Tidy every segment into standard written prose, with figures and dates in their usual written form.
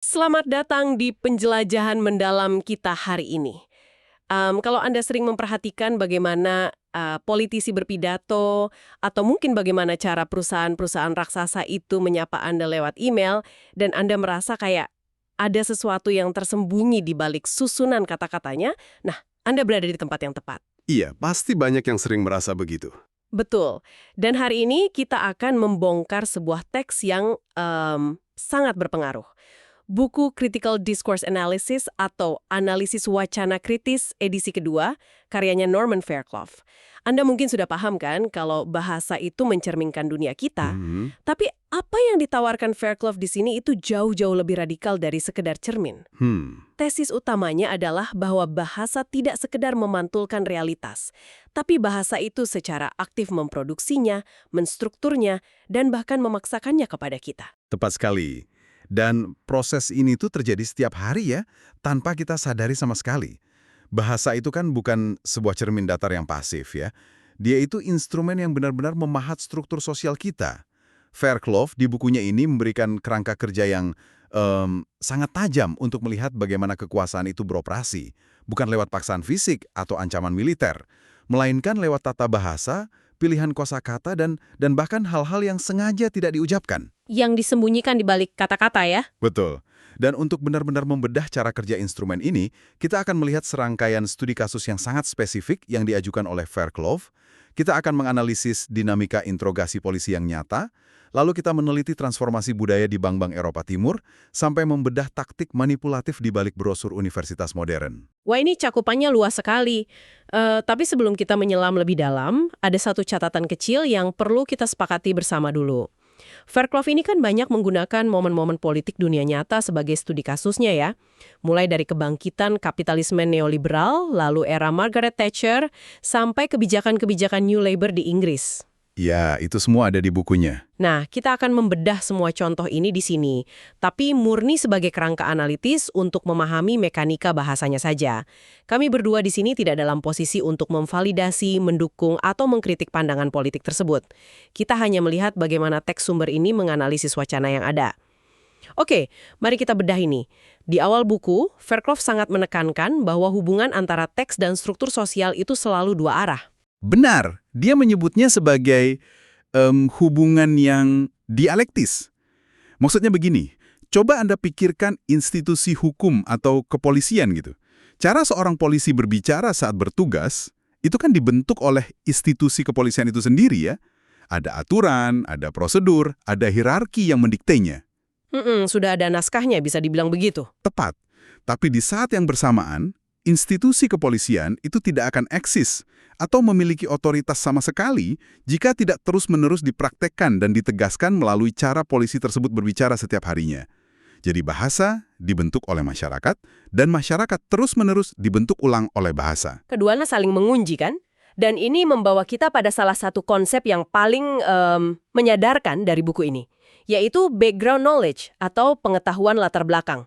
Selamat datang di penjelajahan mendalam kita hari ini. Kalau Anda sering memperhatikan bagaimana politisi berpidato, atau mungkin bagaimana cara perusahaan-perusahaan raksasa itu menyapa Anda lewat email, dan Anda merasa kayak ada sesuatu yang tersembunyi di balik susunan kata-katanya, nah, Anda berada di tempat yang tepat. Iya, pasti banyak yang sering merasa begitu. Betul. Dan hari ini kita akan membongkar sebuah teks yang sangat berpengaruh. Buku Critical Discourse Analysis atau Analisis Wacana Kritis edisi kedua, karyanya Norman Fairclough. Anda mungkin sudah paham kan kalau bahasa itu mencerminkan dunia kita, tapi apa yang ditawarkan Fairclough di sini itu jauh-jauh lebih radikal dari sekedar cermin. Tesis utamanya adalah bahwa bahasa tidak sekedar memantulkan realitas, tapi bahasa itu secara aktif memproduksinya, menstrukturnya, dan bahkan memaksakannya kepada kita. Tepat sekali. Dan proses ini tuh terjadi setiap hari ya, tanpa kita sadari sama sekali. Bahasa itu kan bukan sebuah cermin datar yang pasif ya. Dia itu instrumen yang benar-benar memahat struktur sosial kita. Fairclough di bukunya ini memberikan kerangka kerja yang sangat tajam untuk melihat bagaimana kekuasaan itu beroperasi. Bukan lewat paksaan fisik atau ancaman militer, melainkan lewat tata bahasa, pilihan kosakata dan bahkan hal-hal yang sengaja tidak diucapkan. Yang disembunyikan di balik kata-kata ya? Betul. Dan untuk benar-benar membedah cara kerja instrumen ini, kita akan melihat serangkaian studi kasus yang sangat spesifik yang diajukan oleh Fairclough. Kita akan menganalisis dinamika interogasi polisi yang nyata, lalu kita meneliti transformasi budaya di bank-bank Eropa Timur, sampai membedah taktik manipulatif di balik brosur universitas modern. Wah, ini cakupannya luas sekali. Tapi sebelum kita menyelam lebih dalam, ada satu catatan kecil yang perlu kita sepakati bersama dulu. Fairclough ini kan banyak menggunakan momen-momen politik dunia nyata sebagai studi kasusnya ya. Mulai dari kebangkitan kapitalisme neoliberal, lalu era Margaret Thatcher, sampai kebijakan-kebijakan New Labour di Inggris. Ya, itu semua ada di bukunya. Nah, kita akan membedah semua contoh ini di sini, tapi murni sebagai kerangka analitis untuk memahami mekanika bahasanya saja. Kami berdua di sini tidak dalam posisi untuk memvalidasi, mendukung, atau mengkritik pandangan politik tersebut. Kita hanya melihat bagaimana teks sumber ini menganalisis wacana yang ada. Oke, mari kita bedah ini. Di awal buku, Fairclough sangat menekankan bahwa hubungan antara teks dan struktur sosial itu selalu dua arah. Benar, dia menyebutnya sebagai hubungan yang dialektis. Maksudnya begini, coba Anda pikirkan institusi hukum atau kepolisian gitu. Cara seorang polisi berbicara saat bertugas, itu kan dibentuk oleh institusi kepolisian itu sendiri ya. Ada aturan, ada prosedur, ada hierarki yang mendiktenya. Sudah ada naskahnya, bisa dibilang begitu. Tepat, tapi di saat yang bersamaan, institusi kepolisian itu tidak akan eksis atau memiliki otoritas sama sekali jika tidak terus-menerus dipraktekkan dan ditegaskan melalui cara polisi tersebut berbicara setiap harinya. Jadi bahasa dibentuk oleh masyarakat, dan masyarakat terus-menerus dibentuk ulang oleh bahasa. Keduanya saling mengunci kan? Dan ini membawa kita pada salah satu konsep yang paling menyadarkan dari buku ini, yaitu background knowledge atau pengetahuan latar belakang.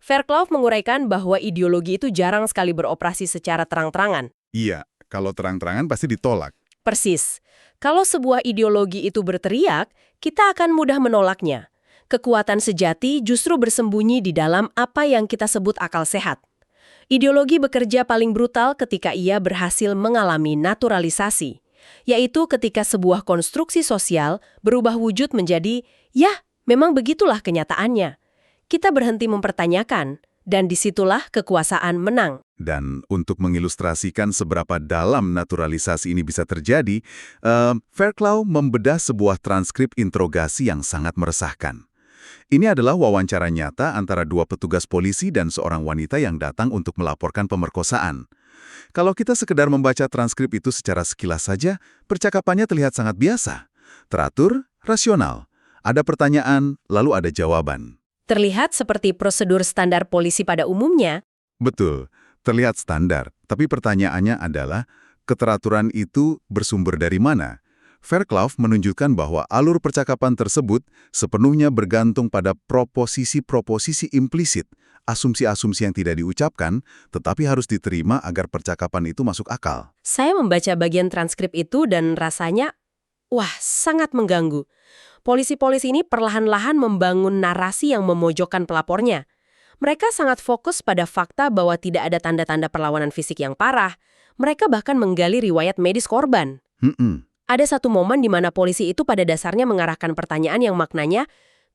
Fairclough menguraikan bahwa ideologi itu jarang sekali beroperasi secara terang-terangan. Iya, kalau terang-terangan pasti ditolak. Persis. Kalau sebuah ideologi itu berteriak, kita akan mudah menolaknya. Kekuatan sejati justru bersembunyi di dalam apa yang kita sebut akal sehat. Ideologi bekerja paling brutal ketika ia berhasil mengalami naturalisasi, yaitu ketika sebuah konstruksi sosial berubah wujud menjadi, ya, memang begitulah kenyataannya. Kita berhenti mempertanyakan, dan disitulah kekuasaan menang. Dan untuk mengilustrasikan seberapa dalam naturalisasi ini bisa terjadi, Fairclough membedah sebuah transkrip interogasi yang sangat meresahkan. Ini adalah wawancara nyata antara dua petugas polisi dan seorang wanita yang datang untuk melaporkan pemerkosaan. Kalau kita sekedar membaca transkrip itu secara sekilas saja, percakapannya terlihat sangat biasa. Teratur, rasional. Ada pertanyaan, lalu ada jawaban. Terlihat seperti prosedur standar polisi pada umumnya. Betul, terlihat standar, tapi pertanyaannya adalah, keteraturan itu bersumber dari mana? Fairclough menunjukkan bahwa alur percakapan tersebut sepenuhnya bergantung pada proposisi-proposisi implisit, asumsi-asumsi yang tidak diucapkan, tetapi harus diterima agar percakapan itu masuk akal. Saya membaca bagian transkrip itu dan rasanya, wah, sangat mengganggu. Polisi-polisi ini perlahan-lahan membangun narasi yang memojokkan pelapornya. Mereka sangat fokus pada fakta bahwa tidak ada tanda-tanda perlawanan fisik yang parah. Mereka bahkan menggali riwayat medis korban. Ada satu momen di mana polisi itu pada dasarnya mengarahkan pertanyaan yang maknanya,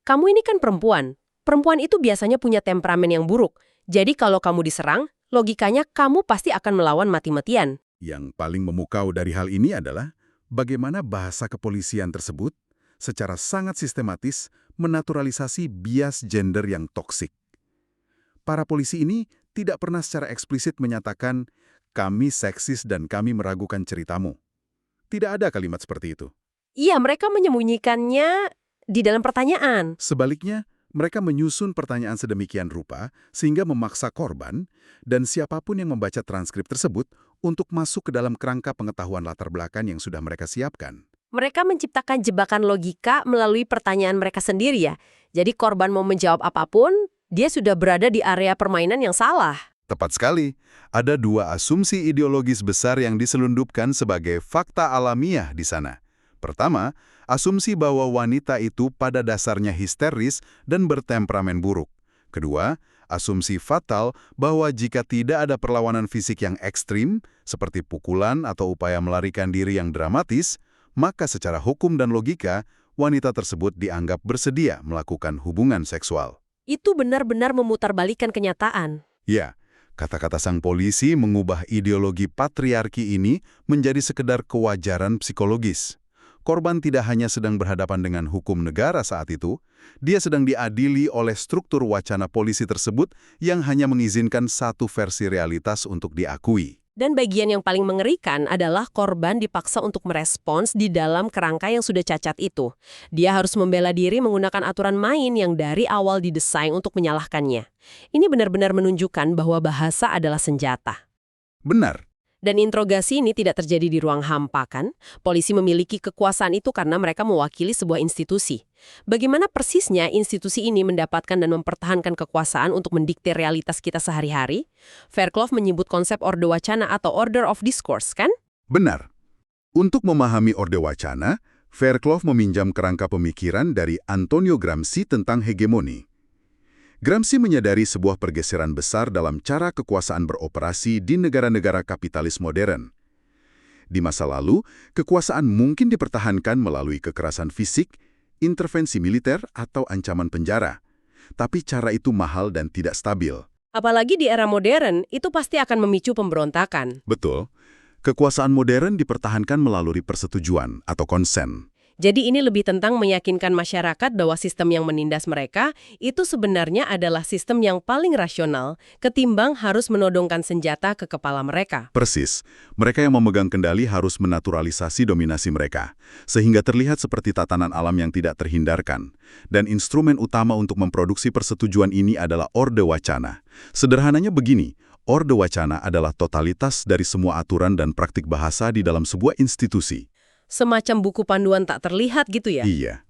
kamu ini kan perempuan. Perempuan itu biasanya punya temperamen yang buruk. Jadi kalau kamu diserang, logikanya kamu pasti akan melawan mati-matian. Yang paling memukau dari hal ini adalah bagaimana bahasa kepolisian tersebut secara sangat sistematis menaturalisasi bias gender yang toksik. Para polisi ini tidak pernah secara eksplisit menyatakan, kami seksis dan kami meragukan ceritamu. Tidak ada kalimat seperti itu. Iya, mereka menyembunyikannya di dalam pertanyaan. Sebaliknya, mereka menyusun pertanyaan sedemikian rupa sehingga memaksa korban dan siapapun yang membaca transkrip tersebut untuk masuk ke dalam kerangka pengetahuan latar belakang yang sudah mereka siapkan. Mereka menciptakan jebakan logika melalui pertanyaan mereka sendiri ya. Jadi korban mau menjawab apapun, dia sudah berada di area permainan yang salah. Tepat sekali. Ada dua asumsi ideologis besar yang diselundupkan sebagai fakta alamiah di sana. Pertama, asumsi bahwa wanita itu pada dasarnya histeris dan bertemperamen buruk. Kedua, asumsi fatal bahwa jika tidak ada perlawanan fisik yang ekstrim, seperti pukulan atau upaya melarikan diri yang dramatis, maka secara hukum dan logika, wanita tersebut dianggap bersedia melakukan hubungan seksual. Itu benar-benar memutarbalikkan kenyataan. Ya, kata-kata sang polisi mengubah ideologi patriarki ini menjadi sekedar kewajaran psikologis. Korban tidak hanya sedang berhadapan dengan hukum negara saat itu, dia sedang diadili oleh struktur wacana polisi tersebut yang hanya mengizinkan satu versi realitas untuk diakui. Dan bagian yang paling mengerikan adalah korban dipaksa untuk merespons di dalam kerangka yang sudah cacat itu. Dia harus membela diri menggunakan aturan main yang dari awal didesain untuk menyalahkannya. Ini benar-benar menunjukkan bahwa bahasa adalah senjata. Benar. Dan interogasi ini tidak terjadi di ruang hampa, kan? Polisi memiliki kekuasaan itu karena mereka mewakili sebuah institusi. Bagaimana persisnya institusi ini mendapatkan dan mempertahankan kekuasaan untuk mendikte realitas kita sehari-hari? Fairclough menyebut konsep orde wacana atau order of discourse, kan? Benar. Untuk memahami orde wacana, Fairclough meminjam kerangka pemikiran dari Antonio Gramsci tentang hegemoni. Gramsci menyadari sebuah pergeseran besar dalam cara kekuasaan beroperasi di negara-negara kapitalis modern. Di masa lalu, kekuasaan mungkin dipertahankan melalui kekerasan fisik, intervensi militer, atau ancaman penjara. Tapi cara itu mahal dan tidak stabil. Apalagi di era modern, itu pasti akan memicu pemberontakan. Betul. Kekuasaan modern dipertahankan melalui persetujuan atau konsen. Jadi ini lebih tentang meyakinkan masyarakat bahwa sistem yang menindas mereka itu sebenarnya adalah sistem yang paling rasional ketimbang harus menodongkan senjata ke kepala mereka. Persis. Mereka yang memegang kendali harus menaturalisasi dominasi mereka, sehingga terlihat seperti tatanan alam yang tidak terhindarkan. Dan instrumen utama untuk memproduksi persetujuan ini adalah orde wacana. Sederhananya begini, orde wacana adalah totalitas dari semua aturan dan praktik bahasa di dalam sebuah institusi. Semacam buku panduan tak terlihat gitu ya? Iya.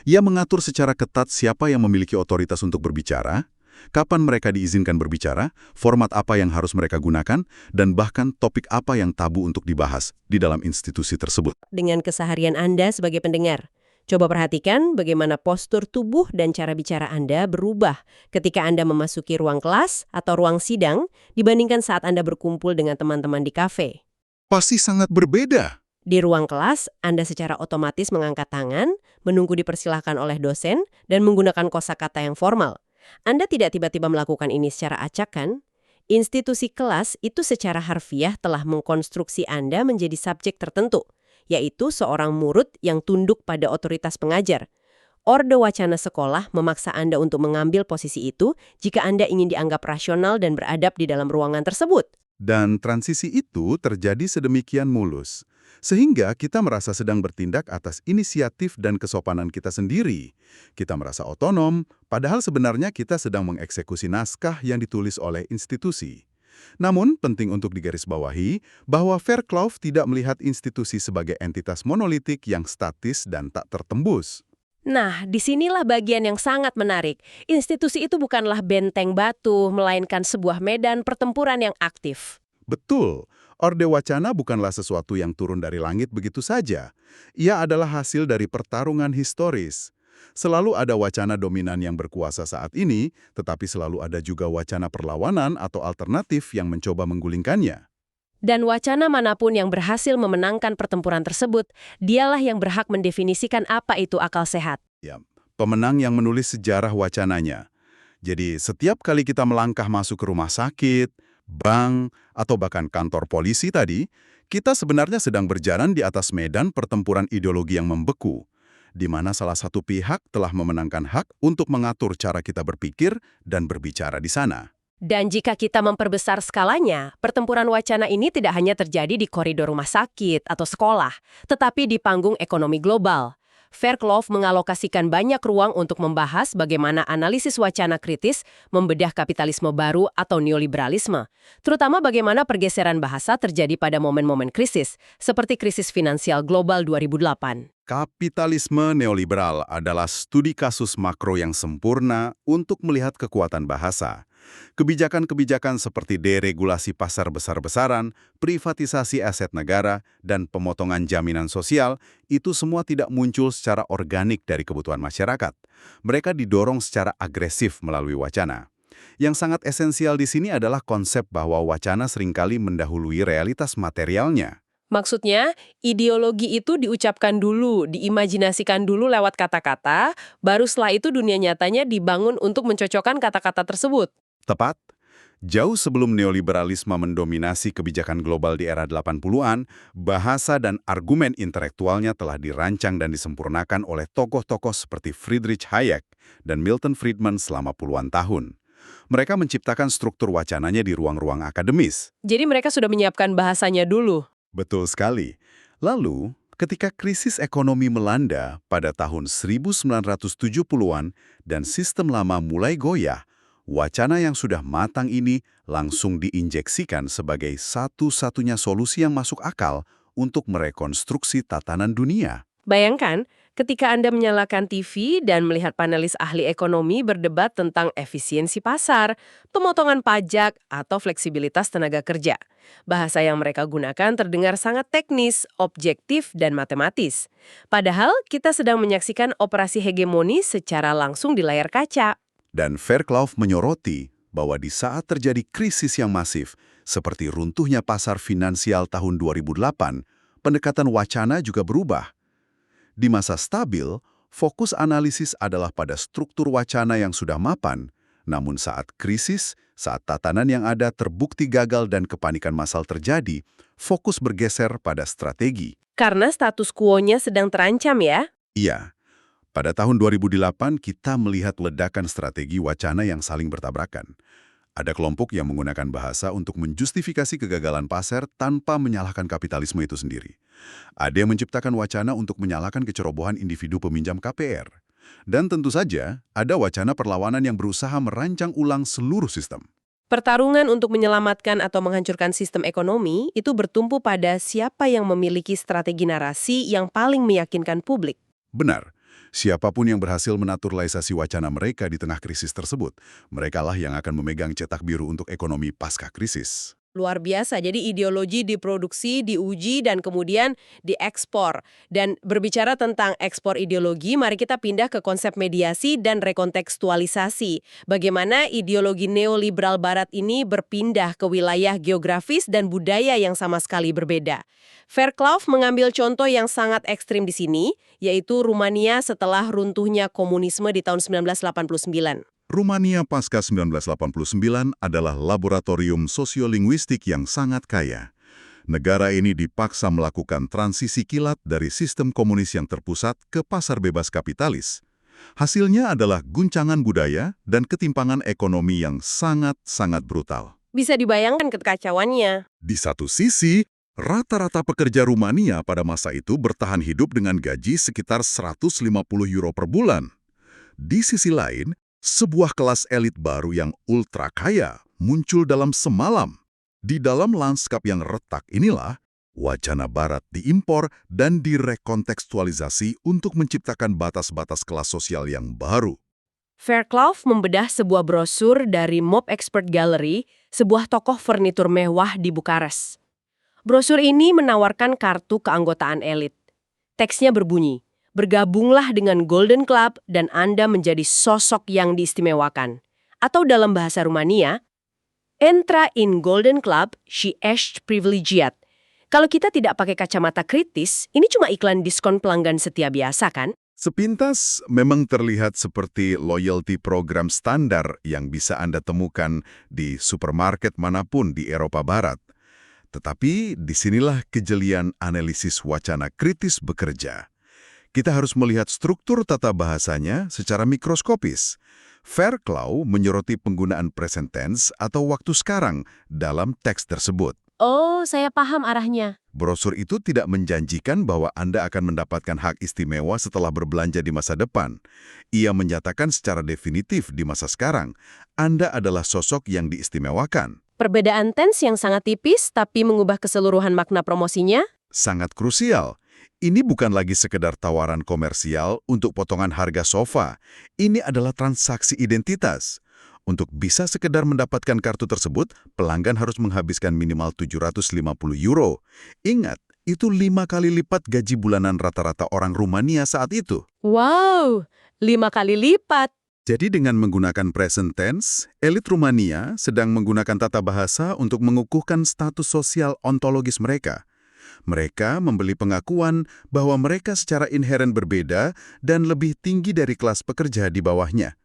Ia mengatur secara ketat siapa yang memiliki otoritas untuk berbicara, kapan mereka diizinkan berbicara, format apa yang harus mereka gunakan, dan bahkan topik apa yang tabu untuk dibahas di dalam institusi tersebut. Dengan keseharian Anda sebagai pendengar, coba perhatikan bagaimana postur tubuh dan cara bicara Anda berubah ketika Anda memasuki ruang kelas atau ruang sidang dibandingkan saat Anda berkumpul dengan teman-teman di kafe. Pasti sangat berbeda. Di ruang kelas, Anda secara otomatis mengangkat tangan, menunggu dipersilahkan oleh dosen, dan menggunakan kosakata yang formal. Anda tidak tiba-tiba melakukan ini secara acak, kan? Institusi kelas itu secara harfiah telah mengkonstruksi Anda menjadi subjek tertentu, yaitu seorang murid yang tunduk pada otoritas pengajar. Orde wacana sekolah memaksa Anda untuk mengambil posisi itu jika Anda ingin dianggap rasional dan beradab di dalam ruangan tersebut. Dan transisi itu terjadi sedemikian mulus, sehingga kita merasa sedang bertindak atas inisiatif dan kesopanan kita sendiri. Kita merasa otonom, padahal sebenarnya kita sedang mengeksekusi naskah yang ditulis oleh institusi. Namun, penting untuk digarisbawahi bahwa Fairclough tidak melihat institusi sebagai entitas monolitik yang statis dan tak tertembus. Nah, disinilah bagian yang sangat menarik. Institusi itu bukanlah benteng batu, melainkan sebuah medan pertempuran yang aktif. Betul, Orde Wacana bukanlah sesuatu yang turun dari langit begitu saja. Ia adalah hasil dari pertarungan historis. Selalu ada wacana dominan yang berkuasa saat ini, tetapi selalu ada juga wacana perlawanan atau alternatif yang mencoba menggulingkannya. Dan wacana manapun yang berhasil memenangkan pertempuran tersebut, dialah yang berhak mendefinisikan apa itu akal sehat. Ya, pemenang yang menulis sejarah wacananya. Jadi, setiap kali kita melangkah masuk ke rumah sakit, bank, atau bahkan kantor polisi tadi, kita sebenarnya sedang berjalan di atas medan pertempuran ideologi yang membeku, di mana salah satu pihak telah memenangkan hak untuk mengatur cara kita berpikir dan berbicara di sana. Dan jika kita memperbesar skalanya, pertempuran wacana ini tidak hanya terjadi di koridor rumah sakit atau sekolah, tetapi di panggung ekonomi global. Fairclough mengalokasikan banyak ruang untuk membahas bagaimana analisis wacana kritis membedah kapitalisme baru atau neoliberalisme, terutama bagaimana pergeseran bahasa terjadi pada momen-momen krisis, seperti krisis finansial global 2008. Kapitalisme neoliberal adalah studi kasus makro yang sempurna untuk melihat kekuatan bahasa. Kebijakan-kebijakan seperti deregulasi pasar besar-besaran, privatisasi aset negara, dan pemotongan jaminan sosial itu semua tidak muncul secara organik dari kebutuhan masyarakat. Mereka didorong secara agresif melalui wacana. Yang sangat esensial di sini adalah konsep bahwa wacana seringkali mendahului realitas materialnya. Maksudnya, ideologi itu diucapkan dulu, diimajinasikan dulu lewat kata-kata, baru setelah itu dunia nyatanya dibangun untuk mencocokkan kata-kata tersebut. Tepat, jauh sebelum neoliberalisme mendominasi kebijakan global di era 80-an, bahasa dan argumen intelektualnya telah dirancang dan disempurnakan oleh tokoh-tokoh seperti Friedrich Hayek dan Milton Friedman selama puluhan tahun. Mereka menciptakan struktur wacananya di ruang-ruang akademis. Jadi mereka sudah menyiapkan bahasanya dulu. Betul sekali. Lalu, ketika krisis ekonomi melanda pada tahun 1970-an dan sistem lama mulai goyah, wacana yang sudah matang ini langsung diinjeksikan sebagai satu-satunya solusi yang masuk akal untuk merekonstruksi tatanan dunia. Bayangkan, ketika Anda menyalakan TV dan melihat panelis ahli ekonomi berdebat tentang efisiensi pasar, pemotongan pajak, atau fleksibilitas tenaga kerja. Bahasa yang mereka gunakan terdengar sangat teknis, objektif, dan matematis. Padahal, kita sedang menyaksikan operasi hegemoni secara langsung di layar kaca. Dan Fairclough menyoroti bahwa di saat terjadi krisis yang masif, seperti runtuhnya pasar finansial tahun 2008, pendekatan wacana juga berubah. Di masa stabil, fokus analisis adalah pada struktur wacana yang sudah mapan. Namun saat krisis, saat tatanan yang ada terbukti gagal dan kepanikan massal terjadi, fokus bergeser pada strategi. Karena status quo-nya sedang terancam ya? Iya, pada tahun 2008 kita melihat ledakan strategi wacana yang saling bertabrakan. Ada kelompok yang menggunakan bahasa untuk menjustifikasi kegagalan pasar tanpa menyalahkan kapitalisme itu sendiri. Ada yang menciptakan wacana untuk menyalahkan kecerobohan individu peminjam KPR. Dan tentu saja, ada wacana perlawanan yang berusaha merancang ulang seluruh sistem. Pertarungan untuk menyelamatkan atau menghancurkan sistem ekonomi itu bertumpu pada siapa yang memiliki strategi narasi yang paling meyakinkan publik. Benar. Siapapun yang berhasil menaturalisasi wacana mereka di tengah krisis tersebut, merekalah yang akan memegang cetak biru untuk ekonomi pasca krisis. Luar biasa, jadi ideologi diproduksi, diuji, dan kemudian diekspor. Dan berbicara tentang ekspor ideologi, mari kita pindah ke konsep mediasi dan rekontekstualisasi. Bagaimana ideologi neoliberal barat ini berpindah ke wilayah geografis dan budaya yang sama sekali berbeda. Fairclough mengambil contoh yang sangat ekstrim di sini, yaitu Rumania setelah runtuhnya komunisme di tahun 1989. Rumania pasca 1989 adalah laboratorium sosiolinguistik yang sangat kaya. Negara ini dipaksa melakukan transisi kilat dari sistem komunis yang terpusat ke pasar bebas kapitalis. Hasilnya adalah guncangan budaya dan ketimpangan ekonomi yang sangat-sangat brutal. Bisa dibayangkan kekacauannya. Di satu sisi, rata-rata pekerja Rumania pada masa itu bertahan hidup dengan gaji sekitar 150 euro per bulan. Di sisi lain, sebuah kelas elit baru yang ultra kaya muncul dalam semalam. Di dalam lanskap yang retak inilah, wacana barat diimpor dan direkontekstualisasi untuk menciptakan batas-batas kelas sosial yang baru. Fairclough membedah sebuah brosur dari Mob Expert Gallery, sebuah toko furnitur mewah di Bukares. Brosur ini menawarkan kartu keanggotaan elit. Teksnya berbunyi, bergabunglah dengan Golden Club dan Anda menjadi sosok yang diistimewakan. Atau dalam bahasa Rumania, Entra in Golden Club și ești privilegiat. Kalau kita tidak pakai kacamata kritis, ini cuma iklan diskon pelanggan setia biasa kan? Sepintas memang terlihat seperti loyalty program standar yang bisa Anda temukan di supermarket manapun di Eropa Barat. Tetapi disinilah kejelian analisis wacana kritis bekerja. Kita harus melihat struktur tata bahasanya secara mikroskopis. Fairclough menyoroti penggunaan present tense atau waktu sekarang dalam teks tersebut. Oh, saya paham arahnya. Brosur itu tidak menjanjikan bahwa Anda akan mendapatkan hak istimewa setelah berbelanja di masa depan. Ia menyatakan secara definitif di masa sekarang, Anda adalah sosok yang diistimewakan. Perbedaan tense yang sangat tipis tapi mengubah keseluruhan makna promosinya? Sangat krusial. Ini bukan lagi sekedar tawaran komersial untuk potongan harga sofa. Ini adalah transaksi identitas. Untuk bisa sekedar mendapatkan kartu tersebut, pelanggan harus menghabiskan minimal 750 euro. Ingat, itu 5 kali lipat gaji bulanan rata-rata orang Rumania saat itu. Wow, 5 kali lipat. Jadi dengan menggunakan present tense, elit Rumania sedang menggunakan tata bahasa untuk mengukuhkan status sosial ontologis mereka. Mereka membeli pengakuan bahwa mereka secara inheren berbeda dan lebih tinggi dari kelas pekerja di bawahnya.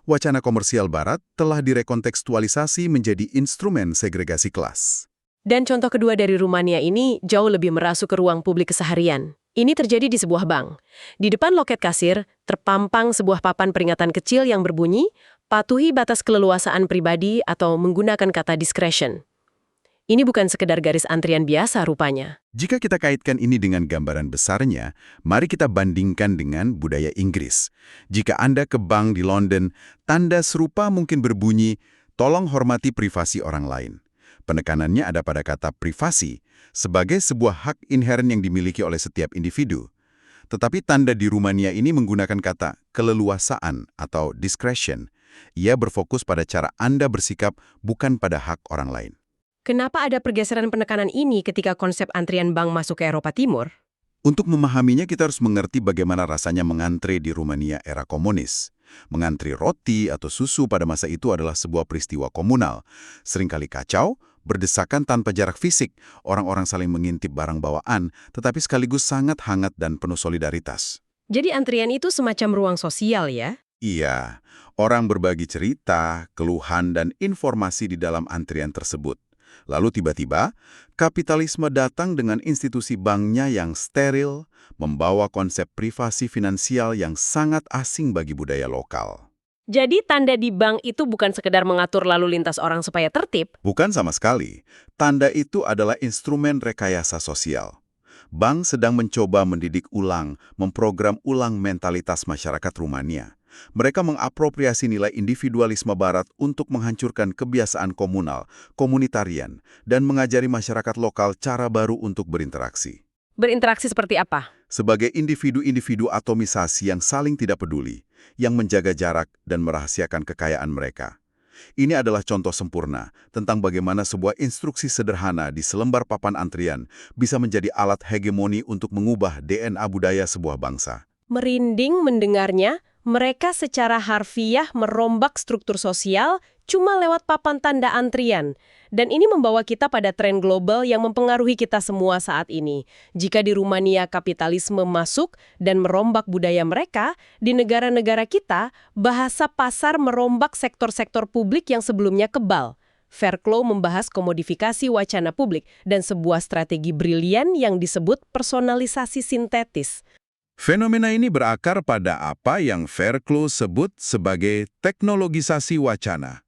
Wacana komersial Barat telah direkontekstualisasi menjadi instrumen segregasi kelas. Dan contoh kedua dari Rumania ini jauh lebih merasuk ke ruang publik keseharian. Ini terjadi di sebuah bank. Di depan loket kasir, terpampang sebuah papan peringatan kecil yang berbunyi, patuhi batas keleluasaan pribadi atau menggunakan kata discretion. Ini bukan sekedar garis antrian biasa rupanya. Jika kita kaitkan ini dengan gambaran besarnya, mari kita bandingkan dengan budaya Inggris. Jika Anda ke bank di London, tanda serupa mungkin berbunyi, tolong hormati privasi orang lain. Penekanannya ada pada kata privasi, sebagai sebuah hak inheren yang dimiliki oleh setiap individu. Tetapi tanda di Rumania ini menggunakan kata keleluasaan atau discretion. Ia berfokus pada cara Anda bersikap, bukan pada hak orang lain. Kenapa ada pergeseran penekanan ini ketika konsep antrian bank masuk ke Eropa Timur? Untuk memahaminya, kita harus mengerti bagaimana rasanya mengantre di Rumania era komunis. Mengantri roti atau susu pada masa itu adalah sebuah peristiwa komunal. Seringkali kacau, berdesakan tanpa jarak fisik, orang-orang saling mengintip barang bawaan, tetapi sekaligus sangat hangat dan penuh solidaritas. Jadi antrian itu semacam ruang sosial ya? Iya, orang berbagi cerita, keluhan, dan informasi di dalam antrian tersebut. Lalu tiba-tiba, kapitalisme datang dengan institusi banknya yang steril, membawa konsep privasi finansial yang sangat asing bagi budaya lokal. Jadi tanda di bank itu bukan sekedar mengatur lalu lintas orang supaya tertib? Bukan sama sekali. Tanda itu adalah instrumen rekayasa sosial. Bank sedang mencoba mendidik ulang, memprogram ulang mentalitas masyarakat Rumania. Mereka mengapropriasi nilai individualisme Barat untuk menghancurkan kebiasaan komunal, komunitarian, dan mengajari masyarakat lokal cara baru untuk berinteraksi. Berinteraksi seperti apa? Sebagai individu-individu atomisasi yang saling tidak peduli, yang menjaga jarak dan merahasiakan kekayaan mereka. Ini adalah contoh sempurna tentang bagaimana sebuah instruksi sederhana di selembar papan antrian bisa menjadi alat hegemoni untuk mengubah DNA budaya sebuah bangsa. Merinding mendengarnya, mereka secara harfiah merombak struktur sosial cuma lewat papan tanda antrian. Dan ini membawa kita pada tren global yang mempengaruhi kita semua saat ini. Jika di Rumania kapitalisme masuk dan merombak budaya mereka, di negara-negara kita, bahasa pasar merombak sektor-sektor publik yang sebelumnya kebal. Fairclough membahas komodifikasi wacana publik dan sebuah strategi brilian yang disebut personalisasi sintetis. Fenomena ini berakar pada apa yang Fairclough sebut sebagai teknologisasi wacana.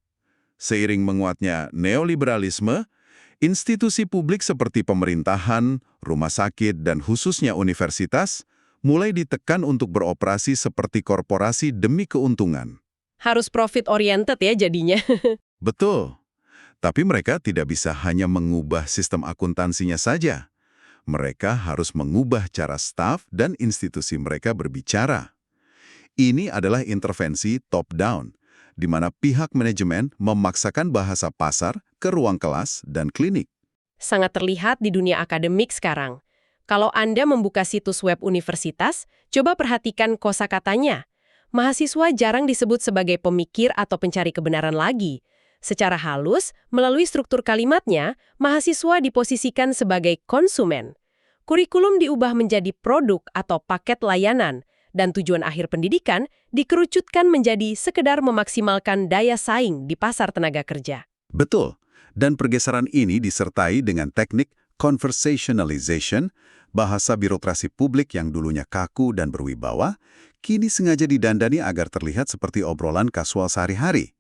Seiring menguatnya neoliberalisme, institusi publik seperti pemerintahan, rumah sakit, dan khususnya universitas mulai ditekan untuk beroperasi seperti korporasi demi keuntungan. Harus profit-oriented ya jadinya. Betul. Tapi mereka tidak bisa hanya mengubah sistem akuntansinya saja. Mereka harus mengubah cara staf dan institusi mereka berbicara. Ini adalah intervensi top-down, di mana pihak manajemen memaksakan bahasa pasar ke ruang kelas dan klinik. Sangat terlihat di dunia akademik sekarang. Kalau Anda membuka situs web universitas, coba perhatikan kosakatanya. Mahasiswa jarang disebut sebagai pemikir atau pencari kebenaran lagi. Secara halus, melalui struktur kalimatnya, mahasiswa diposisikan sebagai konsumen. Kurikulum diubah menjadi produk atau paket layanan, dan tujuan akhir pendidikan dikerucutkan menjadi sekedar memaksimalkan daya saing di pasar tenaga kerja. Betul, dan pergeseran ini disertai dengan teknik conversationalization, bahasa birokrasi publik yang dulunya kaku dan berwibawa, kini sengaja didandani agar terlihat seperti obrolan kasual sehari-hari.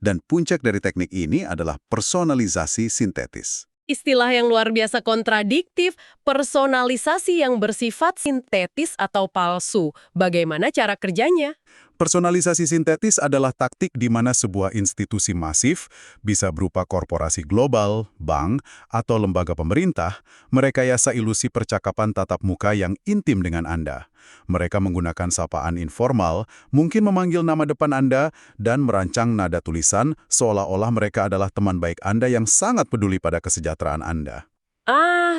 Dan puncak dari teknik ini adalah personalisasi sintetis. Istilah yang luar biasa kontradiktif, personalisasi yang bersifat sintetis atau palsu. Bagaimana cara kerjanya? Personalisasi sintetis adalah taktik di mana sebuah institusi masif, bisa berupa korporasi global, bank, atau lembaga pemerintah, merekayasa ilusi percakapan tatap muka yang intim dengan Anda. Mereka menggunakan sapaan informal, mungkin memanggil nama depan Anda, dan merancang nada tulisan seolah-olah mereka adalah teman baik Anda yang sangat peduli pada kesejahteraan Anda.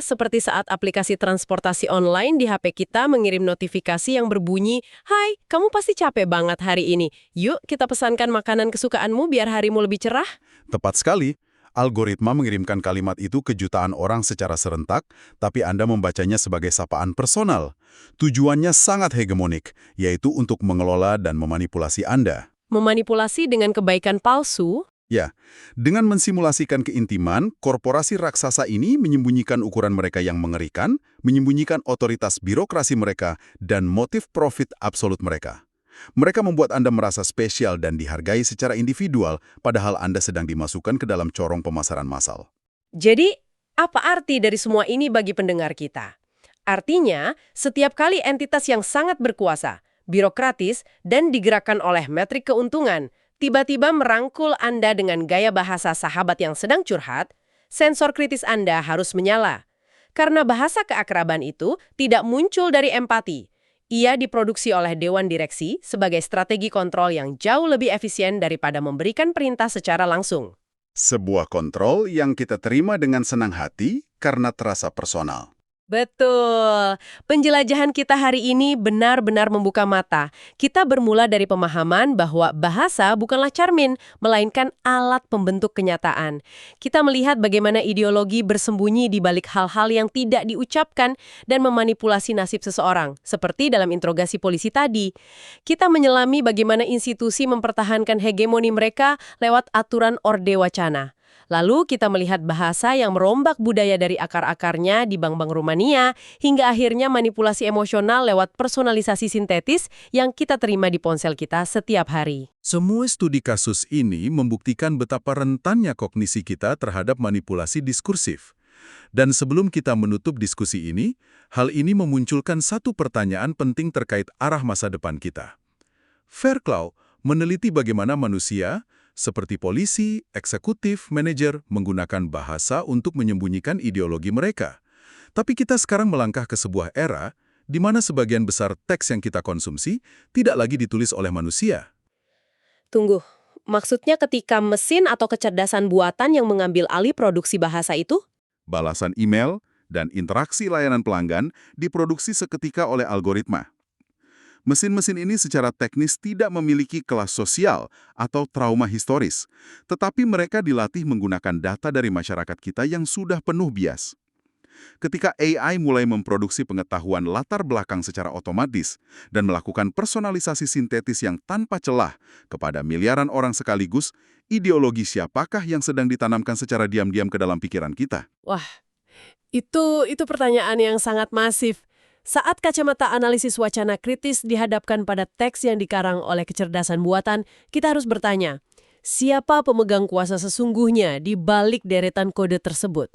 Seperti saat aplikasi transportasi online di HP kita mengirim notifikasi yang berbunyi, "Hai, kamu pasti capek banget hari ini. Yuk, kita pesankan makanan kesukaanmu biar harimu lebih cerah." Tepat sekali. Algoritma mengirimkan kalimat itu ke jutaan orang secara serentak, tapi Anda membacanya sebagai sapaan personal. Tujuannya sangat hegemonik, yaitu untuk mengelola dan memanipulasi Anda. Memanipulasi dengan kebaikan palsu? Ya, dengan mensimulasikan keintiman, korporasi raksasa ini menyembunyikan ukuran mereka yang mengerikan, menyembunyikan otoritas birokrasi mereka, dan motif profit absolut mereka. Mereka membuat Anda merasa spesial dan dihargai secara individual, padahal Anda sedang dimasukkan ke dalam corong pemasaran massal. Jadi, apa arti dari semua ini bagi pendengar kita? Artinya, setiap kali entitas yang sangat berkuasa, birokratis, dan digerakkan oleh metrik keuntungan, tiba-tiba merangkul Anda dengan gaya bahasa sahabat yang sedang curhat, sensor kritis Anda harus menyala. Karena bahasa keakraban itu tidak muncul dari empati. Ia diproduksi oleh Dewan Direksi sebagai strategi kontrol yang jauh lebih efisien daripada memberikan perintah secara langsung. Sebuah kontrol yang kita terima dengan senang hati karena terasa personal. Betul. Penjelajahan kita hari ini benar-benar membuka mata. Kita bermula dari pemahaman bahwa bahasa bukanlah cermin, melainkan alat pembentuk kenyataan. Kita melihat bagaimana ideologi bersembunyi di balik hal-hal yang tidak diucapkan dan memanipulasi nasib seseorang, seperti dalam interogasi polisi tadi. Kita menyelami bagaimana institusi mempertahankan hegemoni mereka lewat aturan Orde Wacana. Lalu kita melihat bahasa yang merombak budaya dari akar-akarnya di bank-bank Rumania, hingga akhirnya manipulasi emosional lewat personalisasi sintetis yang kita terima di ponsel kita setiap hari. Semua studi kasus ini membuktikan betapa rentannya kognisi kita terhadap manipulasi diskursif. Dan sebelum kita menutup diskusi ini, hal ini memunculkan satu pertanyaan penting terkait arah masa depan kita. Fairclough meneliti bagaimana manusia, seperti polisi, eksekutif, manajer, menggunakan bahasa untuk menyembunyikan ideologi mereka. Tapi kita sekarang melangkah ke sebuah era di mana sebagian besar teks yang kita konsumsi tidak lagi ditulis oleh manusia. Tunggu, maksudnya ketika mesin atau kecerdasan buatan yang mengambil alih produksi bahasa itu? Balasan email dan interaksi layanan pelanggan diproduksi seketika oleh algoritma. Mesin-mesin ini secara teknis tidak memiliki kelas sosial atau trauma historis, tetapi mereka dilatih menggunakan data dari masyarakat kita yang sudah penuh bias. Ketika AI mulai memproduksi pengetahuan latar belakang secara otomatis dan melakukan personalisasi sintetis yang tanpa celah kepada miliaran orang sekaligus, ideologi siapakah yang sedang ditanamkan secara diam-diam ke dalam pikiran kita? Wah, itu pertanyaan yang sangat masif. Saat kacamata analisis wacana kritis dihadapkan pada teks yang dikarang oleh kecerdasan buatan, kita harus bertanya, siapa pemegang kuasa sesungguhnya di balik deretan kode tersebut?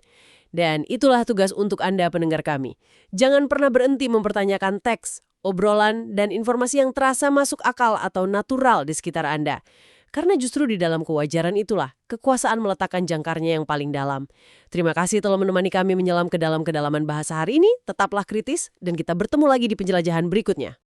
Dan itulah tugas untuk Anda pendengar kami. Jangan pernah berhenti mempertanyakan teks, obrolan, dan informasi yang terasa masuk akal atau natural di sekitar Anda. Karena justru di dalam kewajaran itulah kekuasaan meletakkan jangkarnya yang paling dalam. Terima kasih telah menemani kami menyelam ke dalam kedalaman bahasa hari ini. Tetaplah kritis dan kita bertemu lagi di penjelajahan berikutnya.